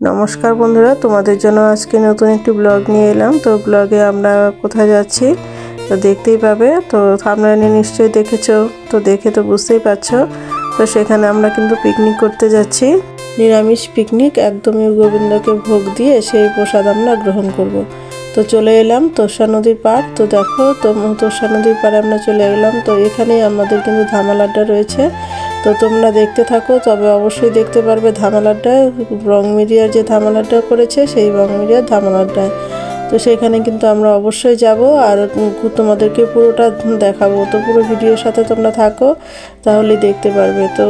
নমস্কার বন্ধুরা, তোমাদের জন্য আজকে নতুন একটি ব্লগ নিয়ে এলাম। তো ব্লগে আমরা কোথায় যাচ্ছি তো দেখতেই পাবে। তো থাম্বনেলে নিশ্চয়ই দেখেছো, তো দেখে তো বুঝতেই পারছো। তো সেখানে আমরা কিন্তু পিকনিক করতে যাচ্ছি, নিরামিষ পিকনিক। একদমই গোবিন্দকে ভোগ দিয়ে সেই প্রসাদ আমরা গ্রহণ করব। তো চলে এলাম তোষা নদীর পাড়। তো দেখো, তো তোষা নদীর পাড়ে আমরা চলে গেলাম। তো এখানেই আমাদের কিন্তু ধামাল আড্ডা রয়েছে। তো তোমরা দেখতে থাকো, তবে অবশ্যই দেখতে পারবে ধামাল আড্ডায় রং মিডিয়ার যে ধামাল আড্ডা করেছে সেই রং মিডিয়ার ধামাল আড্ডায়। তো সেখানে কিন্তু আমরা অবশ্যই যাব আর তোমাদেরকে পুরোটা দেখাবো। তো পুরো ভিডিওর সাথে তোমরা থাকো, তাহলে দেখতে পারবে। তো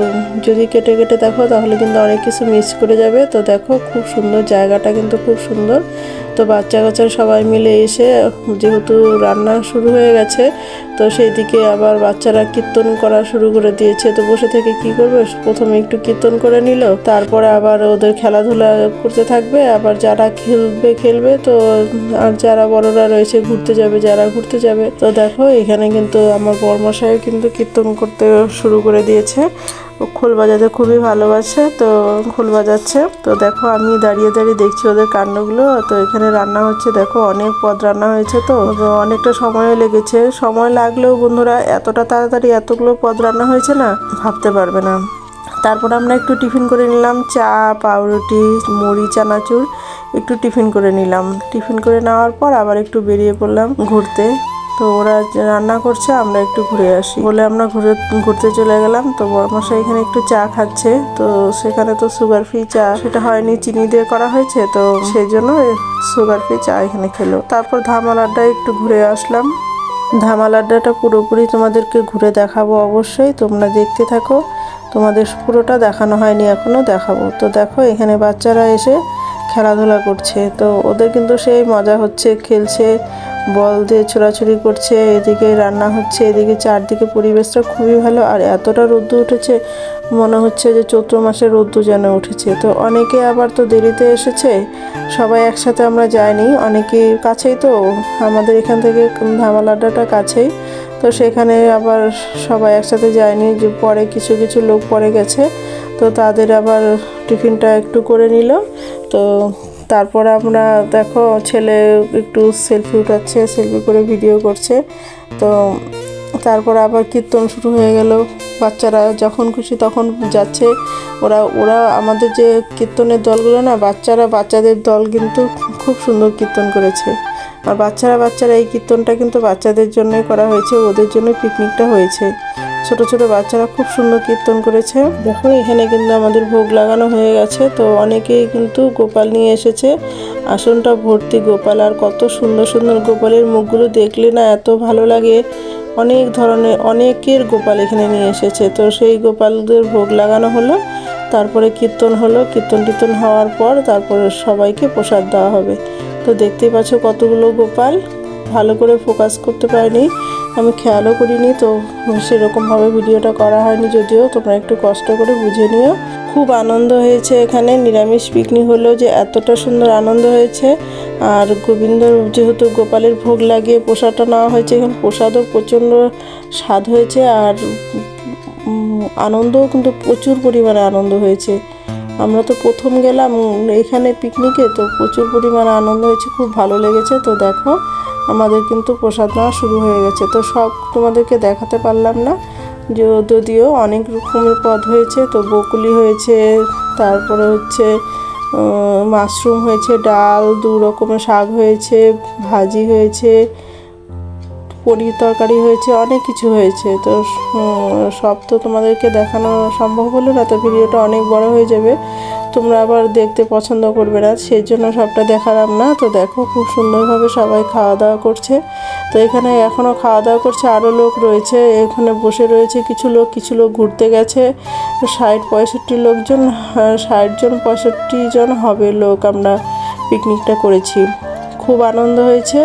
যদি কেটে কেটে দেখো তাহলে কিন্তু অনেক কিছু মিস করে যাবে। তো দেখো, খুব সুন্দর জায়গাটা, কিন্তু খুব সুন্দর। তো বাচ্চা কাচ্চা সবাই মিলে এসে, যেহেতু রান্না শুরু হয়ে গেছে, তো সেই দিকে আবার বাচ্চারা কীর্তন করা শুরু করে দিয়েছে। তো বসে থেকে কি করবে, প্রথমে একটু কীর্তন করে নিল, তারপরে আবার ওদের খেলাধুলা করতে থাকবে। আবার যারা খেলবে তো, আর যারা বড়রা রয়েছে ঘুরতে যাবে, যারা ঘুরতে যাবে। তো দেখো, এখানে কিন্তু আমার বড়মশাই কিন্তু কীর্তন করতে শুরু করে দিয়েছে। খোল বাজাতে খুবই ভালোবাসে, তো খোল বাজাচ্ছে। তো দেখো, আমি দাঁড়িয়ে দাঁড়িয়ে দেখছি ওদের কাণ্ডগুলো। তো এখানে রান্না হচ্ছে, দেখো অনেক পদ রান্না হয়েছে। তো অনেকটা সময়ও লেগেছে। সময় লাগলেও বন্ধুরা, এতটা তাড়াতাড়ি এতগুলো পদ রান্না হয়েছে না, ভাবতে পারবে না। তারপর আমরা একটু টিফিন করে নিলাম, চা, পাউরুটি, মুড়ি, চানাচুর একটু টিফিন করে নিলাম। টিফিন করে নেওয়ার পর আবার একটু বেরিয়ে পড়লাম ঘুরতে। তো ওরা রান্না করছে, আমরা একটু ঘুরে আসি বলে আমরা ঘুরতে চলে গেলাম। তো বড়মশাই এখানে একটু চা খাচ্ছে। তো সেখানে তো সুগার ফ্রি চা, সেটা হয়নি, চিনি দিয়ে করা হয়েছে, তো সেই জন্য সুগার ফ্রি চা এখানে খেলো। তারপর ধামাল আড্ডায় একটু ঘুরে আসলাম। ধামাল আড্ডাটা পুরোপুরি তোমাদেরকে ঘুরে দেখাবো, অবশ্যই তোমরা দেখতে থাকো। তোমাদের পুরোটা দেখানো হয়নি, এখনও দেখাবো। তো দেখো, এখানে বাচ্চারা এসে খেলাধুলা করছে। তো ওদের কিন্তু সেই মজা হচ্ছে, খেলছে, বল দিয়ে ছোড়াছুড়ি করছে, এদিকে রান্না হচ্ছে, এদিকে চারদিকে পরিবেশটা খুবই ভালো। আর এতটা রোদ্দুর উঠেছে, মনে হচ্ছে যে চৈত্র মাসের রোদ্দুর যেন উঠেছে। তো অনেকে আবার তো দেরিতে এসেছে, সবাই একসাথে আমরা যাইনি, অনেকে কাছেই, তো আমাদের এখান থেকে ধামাল আড্ডাটা কাছেই। তো সেখানে আবার সবাই একসাথে যায়নি, যে পরে কিছু কিছু লোক পরে গেছে। তো তাদের আবার টিফিনটা একটু করে নিল। তো তারপর আমরা, দেখো ছেলে একটু সেলফি উঠাচ্ছে, সেলফি করে ভিডিও করছে। তো তারপর আবার কীর্তন শুরু হয়ে গেল। বাচ্চারা যখন খুশি তখন যাচ্ছে। ওরা আমাদের যে কীর্তনের দলগুলো না, বাচ্চাদের দল কিন্তু খুব সুন্দর কীর্তন করেছে। আর বাচ্চারা এই কীর্তনটা কিন্তু বাচ্চাদের জন্যই করা হয়েছে, ওদের জন্য পিকনিকটা হয়েছে। ছোট ছোট বাচ্চারা খুব সুন্দর কীর্তন করেছে। দেখো, এখানে কিন্তু আমাদের ভোগ লাগানো হয়ে গেছে। তো অনেকেই কিন্তু গোপাল নিয়ে এসেছে, আসনটা ভর্তি গোপাল। আর কত সুন্দর সুন্দর গোপালের মুখগুলো দেখলে না এত ভালো লাগে। অনেক ধরনের, অনেকের গোপাল এখানে নিয়ে এসেছে। তো সেই গোপালদের ভোগ লাগানো হলো, তারপরে কীর্তন হলো। কীর্তন হওয়ার পর তারপরে সবাইকে প্রসাদ দেওয়া হবে। তো দেখতেই পাচ্ছ কতগুলো গোপাল, ভালো করে ফোকাস করতে পারিনি, আমি খেয়ালও করিনি। তো সেরকমভাবে ভিডিওটা করা হয়নি, যদিও তোমরা একটু কষ্ট করে বুঝে নিও। খুব আনন্দ হয়েছে এখানে, নিরামিষ পিকনিক হলো যে এতটা সুন্দর আনন্দ হয়েছে। আর গোবিন্দর যেহেতু গোপালের ভোগ লাগিয়ে প্রসাদটা নেওয়া হয়েছে, এখানে প্রসাদও প্রচণ্ড স্বাদ হয়েছে। আর আনন্দও কিন্তু প্রচুর পরিমাণে আনন্দ হয়েছে। আমরা তো প্রথম গেলাম এখানে পিকনিকে, তো প্রচুর পরিমাণে আনন্দ হয়েছে, খুব ভালো লেগেছে। তো দেখো, আমাদের কিন্তু প্রসাদ নেওয়া শুরু হয়ে গেছে। তো সব তোমাদেরকে দেখাতে পারলাম না, যদিও অনেক রকমের পদ হয়েছে। তো বকুলি হয়েছে, তারপরে হচ্ছে মাশরুম হয়েছে, ডাল, 2 রকমের শাক হয়েছে, ভাজি হয়েছে, পনির তরকারি হয়েছে, অনেক কিছু হয়েছে। তো সব তো তোমাদেরকে দেখানো সম্ভব হলো না, তো ভিডিওটা অনেক বড় হয়ে যাবে, তোমরা আবার দেখতে পছন্দ করবে না, সেই জন্য সবটা দেখালাম না। তো দেখো, খুব সুন্দরভাবে সবাই খাওয়া দাওয়া করছে। তো এখানে এখনও খাওয়া দাওয়া করছে, আরও লোক রয়েছে এখানে বসে রয়েছে। কিছু লোক ঘুরতে গেছে। 60-65 লোকজন, 60-65 জন হবে লোক আমরা পিকনিকটা করেছি। খুব আনন্দ হয়েছে।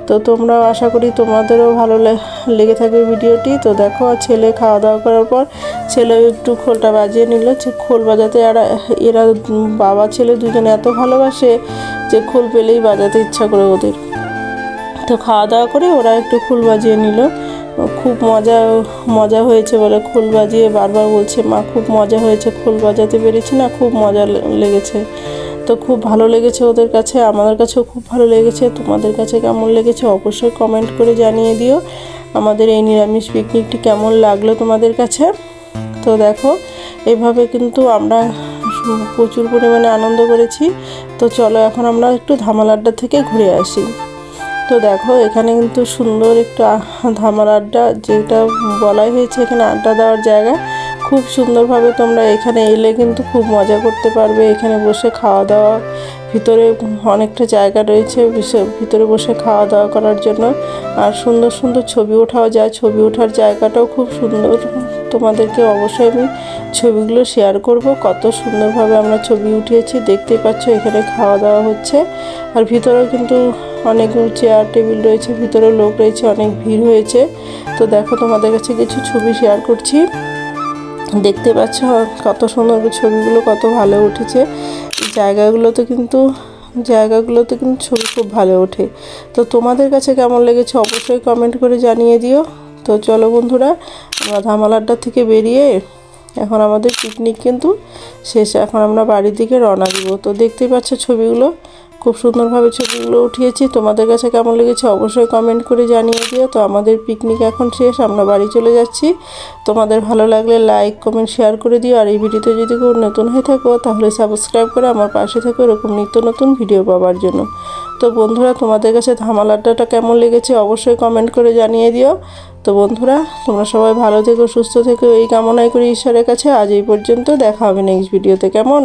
তো তোমরাও, আশা করি তোমাদেরও ভালো লেগে থাকবে ভিডিওটি। তো দেখো, ছেলে খাওয়া দাওয়া করার পর ছেলেও একটু খোলটা বাজিয়ে নিল। খোল বাজাতে এরা বাবা ছেলে দুজনে এত ভালোবাসে যে খোল পেলেই বাজাতে ইচ্ছা করে ওদের। তো খাওয়া দাওয়া করে ওরা একটু খোল বাজিয়ে নিল। খুব মজা হয়েছে বলে খোল বাজিয়ে বারবার বলছে, মা খুব মজা হয়েছে, খোল বাজাতে পেরেছি না, খুব মজা লেগেছে। তো খুব ভালো লেগেছে ওদের কাছে, আমাদের কাছেও খুব ভালো লেগেছে। তোমাদের কাছে কেমন লেগেছে অবশ্যই কমেন্ট করে জানিয়ে দিও। আমাদের এই নিরামিষ পিকনিকটি কেমন লাগলো তোমাদের কাছে। তো দেখো এভাবে কিন্তু আমরা প্রচুর পরিমাণে আনন্দ করেছি। তো চলো এখন আমরা একটু ধামাল আড্ডা থেকে ঘুরে আসি। তো দেখো এখানে কিন্তু সুন্দর একটু ধামাল আড্ডা, যেটা বলাই হয়েছে এখানে আড্ডা দেওয়ার জায়গা। খুব সুন্দরভাবে তোমরা এখানে এলে কিন্তু খুব মজা করতে পারবে। এখানে বসে খাওয়া দাওয়া, ভিতরে অনেকটা জায়গা রয়েছে ভিতরে বসে খাওয়া দাওয়া করার জন্য। আর সুন্দর সুন্দর ছবি ওঠাও যায়, ছবি ওঠার জায়গাটাও খুব সুন্দর। তোমাদেরকে অবশ্যই আমি ছবিগুলো শেয়ার করব। কত সুন্দরভাবে আমরা ছবি উঠিয়েছি দেখতেই পাচ্ছ। এখানে খাওয়া দাওয়া হচ্ছে আর ভিতরেও কিন্তু অনেক চেয়ার টেবিল রয়েছে, ভিতরে লোক রয়েছে, অনেক ভিড় হয়েছে। তো দেখো তোমাদের কাছে কিছু ছবি শেয়ার করছি, দেখতে পাচ্ছ কত সুন্দর ছবিগুলো কত ভালো উঠেছে। জায়গাগুলোতে কিন্তু ছবি খুব ভালো ওঠে। তো তোমাদের কাছে কেমন লেগেছে অবশ্যই কমেন্ট করে জানিয়ে দিও। তো চলো বন্ধুরা, আমরা ধামাল আড্ডা থেকে বেরিয়ে এখন আমাদের পিকনিক কিন্তু শেষ। এখন আমরা বাড়ির দিকে রওনা দিব। তো দেখতেই পাচ্ছ ছবিগুলো খুব সুন্দরভাবে ছবিগুলো উঠিয়েছি। তোমাদের কাছে কেমন লেগেছে অবশ্যই কমেন্ট করে জানিয়ে দিও। তো আমাদের পিকনিক এখন শেষ, আমরা বাড়ি চলে যাচ্ছি। তোমাদের ভালো লাগলে লাইক কমেন্ট শেয়ার করে দিও। আর এই ভিডিওতে যদি কেউ নতুন হয়ে থাকো তাহলে সাবস্ক্রাইব করে আমার পাশে থাকো এরকম নিত্য নতুন ভিডিও পাওয়ার জন্য। তো বন্ধুরা তোমাদের কাছে ধামাল আড্ডাটা কেমন লেগেছে অবশ্যই কমেন্ট করে জানিয়ে দিও। তো বন্ধুরা তোমরা সবাই ভালো থেকো, সুস্থ থেকো এই কামনাই করি ঈশ্বরের কাছে। আজ এই পর্যন্ত, দেখা হবে নেক্সট ভিডিওতে। কেমন?